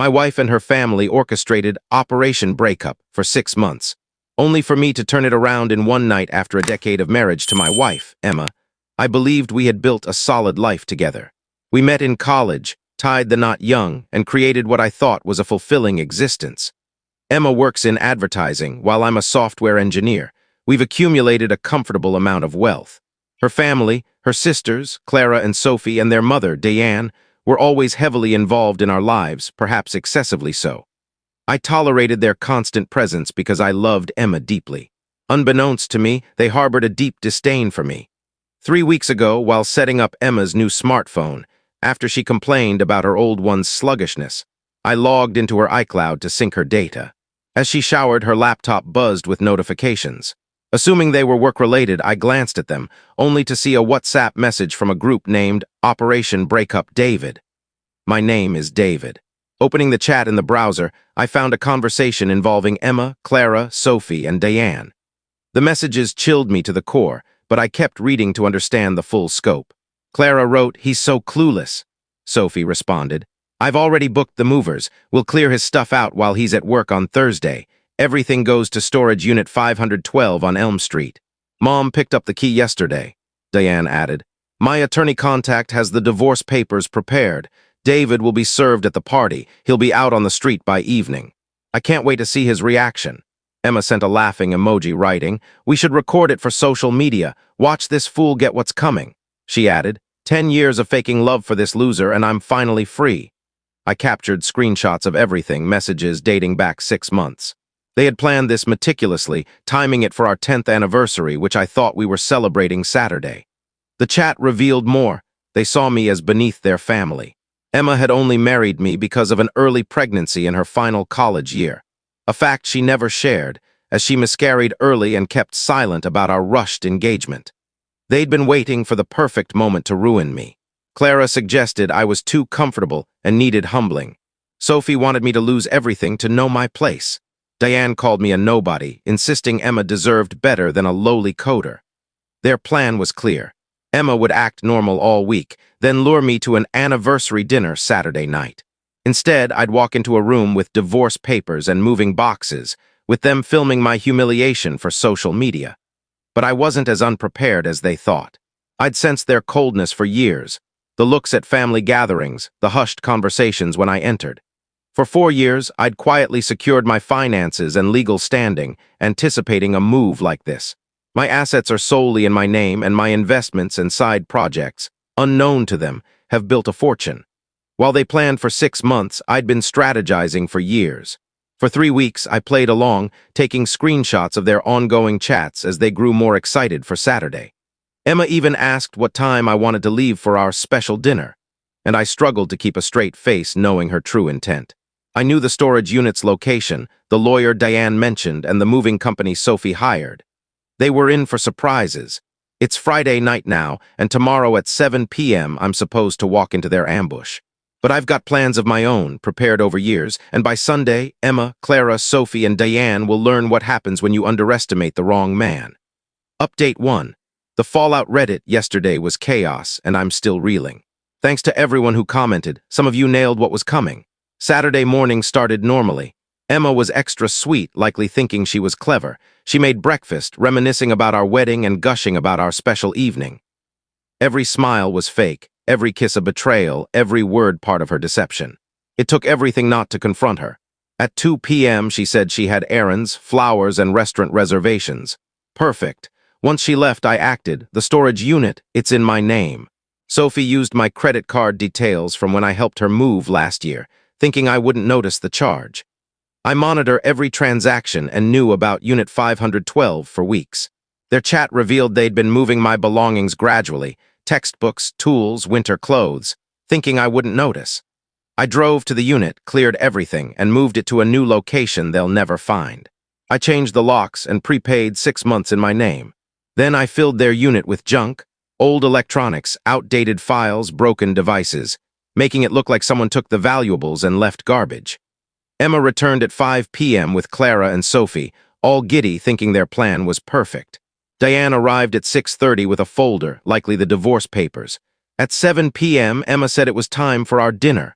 My wife and her family orchestrated Operation Breakup for 6 months, only for me to turn it around in one night after a decade of marriage to my wife, Emma. I believed we had built a solid life together. We met in college, tied the knot young, and created what I thought was a fulfilling existence. Emma works in advertising, while I'm a software engineer. We've accumulated a comfortable amount of wealth. Her family, her sisters, Clara and Sophie, and their mother, Diane, were always heavily involved in our lives, perhaps excessively so. I tolerated their constant presence because I loved Emma deeply. Unbeknownst to me, they harbored a deep disdain for me. 3 weeks ago, while setting up Emma's new smartphone, after she complained about her old one's sluggishness, I logged into her iCloud to sync her data. As she showered, her laptop buzzed with notifications. Assuming they were work-related, I glanced at them, only to see a WhatsApp message from a group named Operation Breakup David. My name is David. Opening the chat in the browser, I found a conversation involving Emma, Clara, Sophie, and Diane. The messages chilled me to the core, but I kept reading to understand the full scope. Clara wrote, "He's so clueless." Sophie responded, "I've already booked the movers. We'll clear his stuff out while he's at work on Thursday. Everything goes to storage unit 512 on Elm Street. Mom picked up the key yesterday." Diane added, "My attorney contact has the divorce papers prepared. David will be served at the party. He'll be out on the street by evening. I can't wait to see his reaction." Emma sent a laughing emoji, writing, "We should record it for social media. Watch this fool get what's coming." She added, 10 years of faking love for this loser and I'm finally free." I captured screenshots of everything, messages dating back 6 months. They had planned this meticulously, timing it for our 10th anniversary, which I thought we were celebrating Saturday. The chat revealed more. They saw me as beneath their family. Emma had only married me because of an early pregnancy in her final college year, a fact she never shared, as she miscarried early and kept silent about our rushed engagement. They'd been waiting for the perfect moment to ruin me. Clara suggested I was too comfortable and needed humbling. Sophie wanted me to lose everything to know my place. Diane called me a nobody, insisting Emma deserved better than a lowly coder. Their plan was clear. Emma would act normal all week, then lure me to an anniversary dinner Saturday night. Instead, I'd walk into a room with divorce papers and moving boxes, with them filming my humiliation for social media. But I wasn't as unprepared as they thought. I'd sensed their coldness for years, the looks at family gatherings, the hushed conversations when I entered. For 4 years, I'd quietly secured my finances and legal standing, anticipating a move like this. My assets are solely in my name, and my investments and side projects, unknown to them, have built a fortune. While they planned for 6 months, I'd been strategizing for years. For 3 weeks, I played along, taking screenshots of their ongoing chats as they grew more excited for Saturday. Emma even asked what time I wanted to leave for our special dinner, and I struggled to keep a straight face knowing her true intent. I knew the storage unit's location, the lawyer Diane mentioned, and the moving company Sophie hired. They were in for surprises. It's Friday night now, and tomorrow at 7 p.m. I'm supposed to walk into their ambush. But I've got plans of my own, prepared over years, and by Sunday, Emma, Clara, Sophie, and Diane will learn what happens when you underestimate the wrong man. Update 1. The Fallout Reddit yesterday was chaos, and I'm still reeling. Thanks to everyone who commented, some of you nailed what was coming. Saturday morning started normally. Emma was extra sweet, likely thinking she was clever. She made breakfast, reminiscing about our wedding and gushing about our special evening. Every smile was fake, every kiss a betrayal, every word part of her deception. It took everything not to confront her. At 2 p.m., she said she had errands, flowers, and restaurant reservations. Perfect. Once she left, I acted. The storage unit, it's in my name. Sophie used my credit card details from when I helped her move last year, thinking I wouldn't notice the charge. I monitor every transaction and knew about Unit 512 for weeks. Their chat revealed they'd been moving my belongings gradually, textbooks, tools, winter clothes, thinking I wouldn't notice. I drove to the unit, cleared everything, and moved it to a new location they'll never find. I changed the locks and prepaid 6 months in my name. Then I filled their unit with junk, old electronics, outdated files, broken devices, making it look like someone took the valuables and left garbage. Emma returned at 5 p.m. with Clara and Sophie, all giddy, thinking their plan was perfect. Diane arrived at 6:30 with a folder, likely the divorce papers. At 7 p.m., Emma said it was time for our dinner.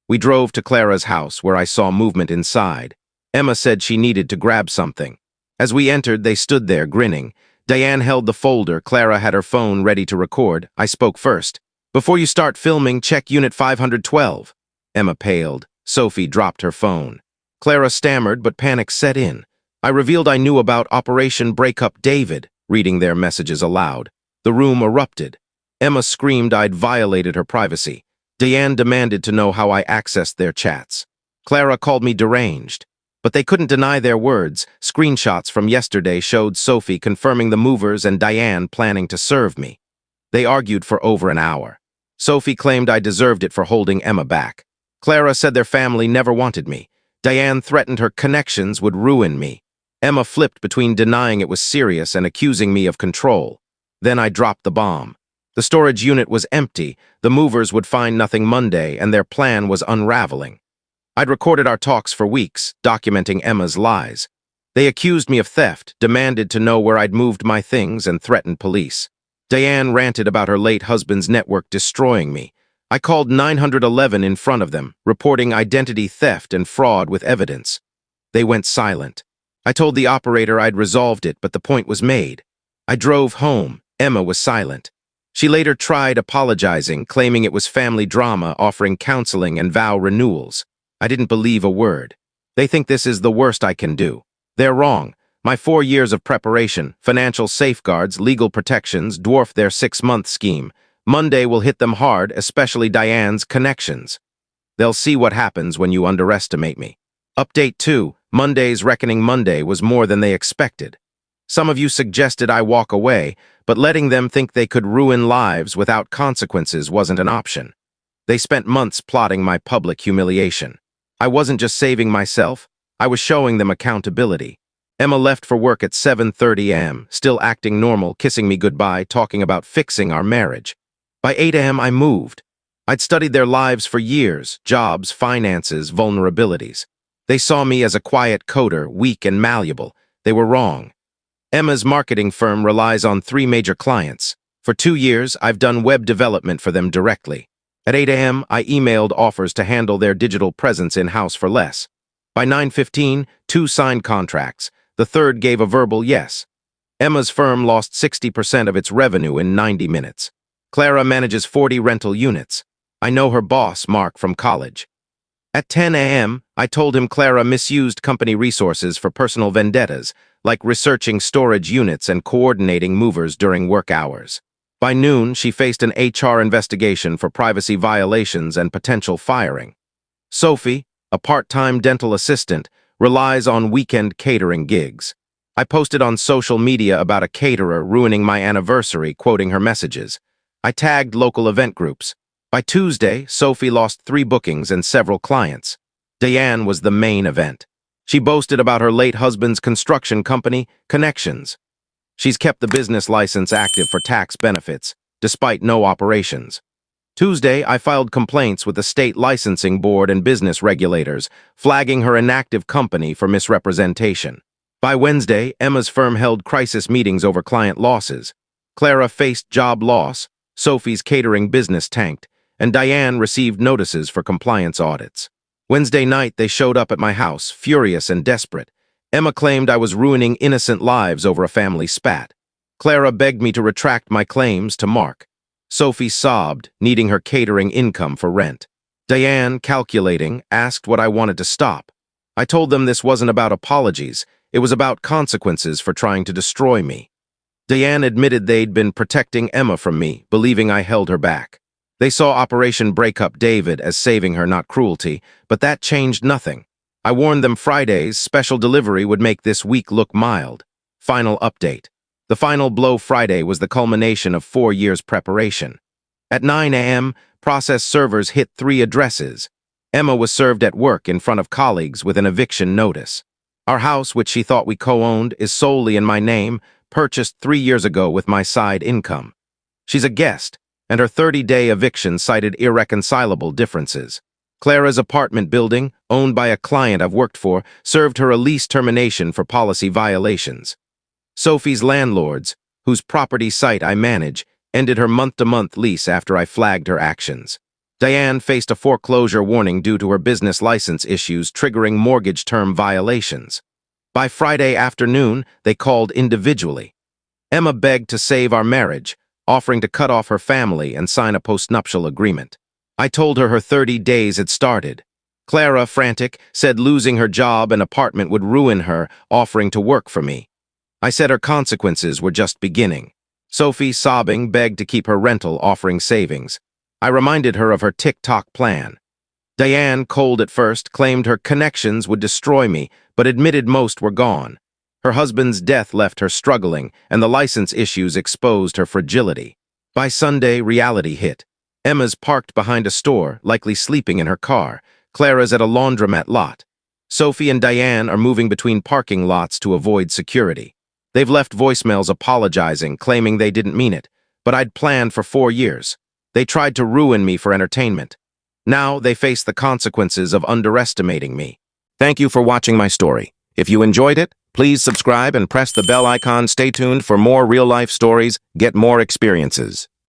We drove to Clara's house, where I saw movement inside. Emma said she needed to grab something. As we entered, they stood there, grinning. Diane held the folder. Clara had her phone ready to record. I spoke first. "Before you start filming, check Unit 512. Emma paled. Sophie dropped her phone. Clara stammered, but panic set in. I revealed I knew about Operation Breakup David, reading their messages aloud. The room erupted. Emma screamed I'd violated her privacy. Diane demanded to know how I accessed their chats. Clara called me deranged. But they couldn't deny their words. Screenshots from yesterday showed Sophie confirming the movers and Diane planning to serve me. They argued for over an hour. Sophie claimed I deserved it for holding Emma back. Clara said their family never wanted me. Diane threatened her connections would ruin me. Emma flipped between denying it was serious and accusing me of control. Then I dropped the bomb. The storage unit was empty, the movers would find nothing Monday, and their plan was unraveling. I'd recorded our talks for weeks, documenting Emma's lies. They accused me of theft, demanded to know where I'd moved my things, and threatened police. Diane ranted about her late husband's network destroying me. I called 911 in front of them, reporting identity theft and fraud with evidence. They went silent. I told the operator I'd resolved it, but the point was made. I drove home. Emma was silent. She later tried apologizing, claiming it was family drama, offering counseling and vow renewals. I didn't believe a word. They think this is the worst I can do. They're wrong. My 4 years of preparation, financial safeguards, legal protections dwarf their 6-month scheme. Monday will hit them hard, especially Diane's connections. They'll see what happens when you underestimate me. Update 2. Monday's Reckoning Monday was more than they expected. Some of you suggested I walk away, but letting them think they could ruin lives without consequences wasn't an option. They spent months plotting my public humiliation. I wasn't just saving myself, I was showing them accountability. Emma left for work at 7:30 a.m., still acting normal, kissing me goodbye, talking about fixing our marriage. By 8 a.m. I moved. I'd studied their lives for years, jobs, finances, vulnerabilities. They saw me as a quiet coder, weak and malleable. They were wrong. Emma's marketing firm relies on 3 major clients. For 2 years, I've done web development for them directly. At 8 a.m., I emailed offers to handle their digital presence in-house for less. By 9:15, 2 signed contracts. The third gave a verbal yes. Emma's firm lost 60% of its revenue in 90 minutes. Clara manages 40 rental units. I know her boss, Mark, from college. At 10 a.m., I told him Clara misused company resources for personal vendettas, like researching storage units and coordinating movers during work hours. By noon, she faced an HR investigation for privacy violations and potential firing. Sophie, a part-time dental assistant, relies on weekend catering gigs. I posted on social media about a caterer ruining my anniversary, quoting her messages. I tagged local event groups. By Tuesday, Sophie lost 3 bookings and several clients. Diane was the main event. She boasted about her late husband's construction company, Connections. She's kept the business license active for tax benefits, despite no operations. Tuesday, I filed complaints with the state licensing board and business regulators, flagging her inactive company for misrepresentation. By Wednesday, Emma's firm held crisis meetings over client losses. Clara faced job loss, Sophie's catering business tanked, and Diane received notices for compliance audits. Wednesday night, they showed up at my house, furious and desperate. Emma claimed I was ruining innocent lives over a family spat. Clara begged me to retract my claims to Mark. Sophie sobbed, needing her catering income for rent. Diane, calculating, asked what I wanted to stop. I told them this wasn't about apologies, it was about consequences for trying to destroy me. Diane admitted they'd been protecting Emma from me, believing I held her back. They saw Operation Breakup David as saving her, not cruelty, but that changed nothing. I warned them Friday's special delivery would make this week look mild. Final update. The final blow Friday was the culmination of 4 years' preparation. At 9 a.m., process servers hit 3 addresses. Emma was served at work in front of colleagues with an eviction notice. Our house, which she thought we co-owned, is solely in my name, purchased 3 years ago with my side income. She's a guest, and her 30-day eviction cited irreconcilable differences. Clara's apartment building, owned by a client I've worked for, served her a lease termination for policy violations. Sophie's landlords, whose property site I manage, ended her month-to-month lease after I flagged her actions. Diane faced a foreclosure warning due to her business license issues triggering mortgage term violations. By Friday afternoon, they called individually. Emma begged to save our marriage, offering to cut off her family and sign a postnuptial agreement. I told her 30 days had started. Clara, frantic, said losing her job and apartment would ruin her, offering to work for me. I said her consequences were just beginning. Sophie, sobbing, begged to keep her rental, offering savings. I reminded her of her TikTok plan. Diane, cold at first, claimed her connections would destroy me, but admitted most were gone. Her husband's death left her struggling, and the license issues exposed her fragility. By Sunday, reality hit. Emma's parked behind a store, likely sleeping in her car. Clara's at a laundromat lot. Sophie and Diane are moving between parking lots to avoid security. They've left voicemails apologizing, claiming they didn't mean it, but I'd planned for 4 years. They tried to ruin me for entertainment. Now they face the consequences of underestimating me. Thank you for watching my story. If you enjoyed it, please subscribe and press the bell icon. Stay tuned for more real-life stories. Get more experiences.